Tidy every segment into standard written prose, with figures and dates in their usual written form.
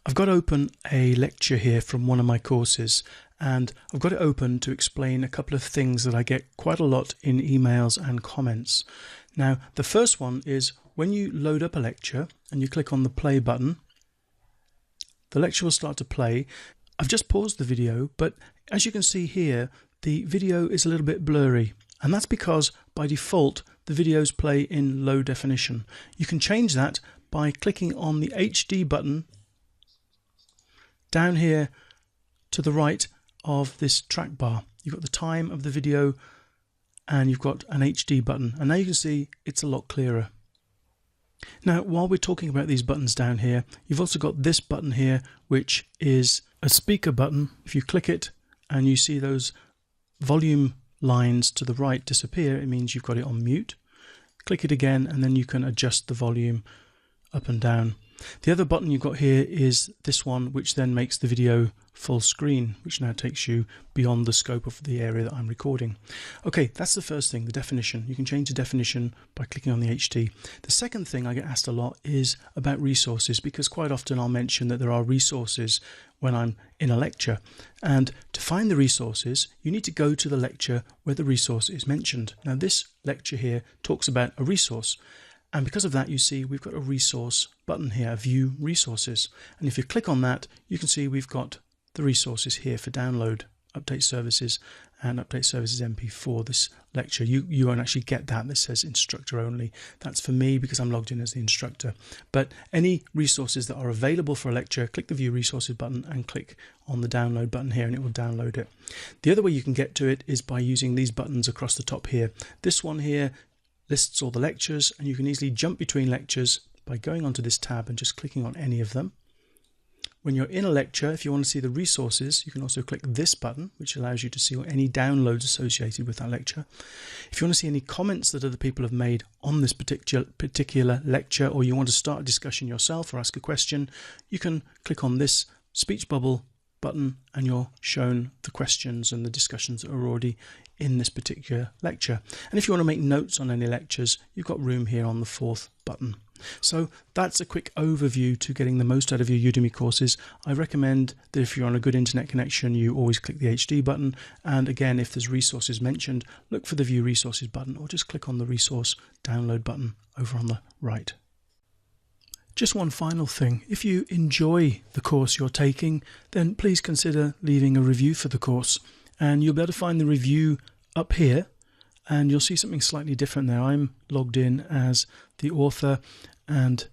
I've got open a lecture here from one of my courses, and I've got it open to explain a couple of things that I get quite a lot in emails and comments. Now, the first one is when you load up a lecture and you click on the play button, the lecture will start to play. I've just paused the video, but as you can see here, the video is a little bit blurry, and that's because by default the videos play in low definition. You can change that by clicking on the HD button down here to the right of this track bar. You've got the time of the video and you've got an HD button, and now you can see it's a lot clearer. Now, while we're talking about these buttons down here, you've also got this button here, which is a speaker button. If you click it and you see those volume lines to the right disappear, it means you've got it on mute. Click it again and then you can adjust the volume up and down. The other button you've got here is this one, which then makes the video full screen, which now takes you beyond the scope of the area that I'm recording. Okay, that's the first thing, the definition. You can change the definition by clicking on the HD. The second thing I get asked a lot is about resources, because quite often I'll mention that there are resources when I'm in a lecture. And to find the resources, you need to go to the lecture where the resource is mentioned. Now, this lecture here talks about a resource. And because of that, you see we've got a resource button here, view resources. And if you click on that, you can see we've got the resources here for download, update services and update services MP4. This lecture, you won't actually get that. This says instructor only. That's for me because I'm logged in as the instructor. But any resources that are available for a lecture, click the view resources button and click on the download button here and it will download it. The other way you can get to it is by using these buttons across the top here. This one here lists all the lectures, and you can easily jump between lectures by going onto this tab and just clicking on any of them. When you're in a lecture, if you want to see the resources, you can also click this button, which allows you to see any downloads associated with that lecture. If you want to see any comments that other people have made on this particular lecture, or you want to start a discussion yourself or ask a question, you can click on this speech bubble button and you're shown the questions and the discussions that are already in this particular lecture. And if you want to make notes on any lectures, you've got room here on the fourth button. So that's a quick overview to getting the most out of your Udemy courses. I recommend that if you're on a good internet connection, you always click the HD button. And again, if there's resources mentioned, look for the view resources button or just click on the resource download button over on the right. Just one final thing, if you enjoy the course you're taking, then please consider leaving a review for the course. And you'll be able to find the review up here, and you'll see something slightly different there. I'm logged in as the author, and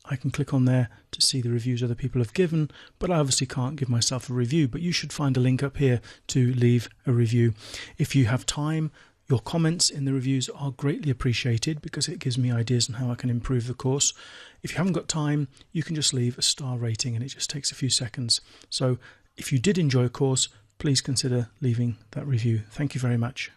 I can click on there to see the reviews other people have given, but I obviously can't give myself a review. But you should find a link up here to leave a review. If you have time, your comments in the reviews are greatly appreciated because it gives me ideas on how I can improve the course. If you haven't got time, you can just leave a star rating and it just takes a few seconds. So if you did enjoy a course, please consider leaving that review. Thank you very much.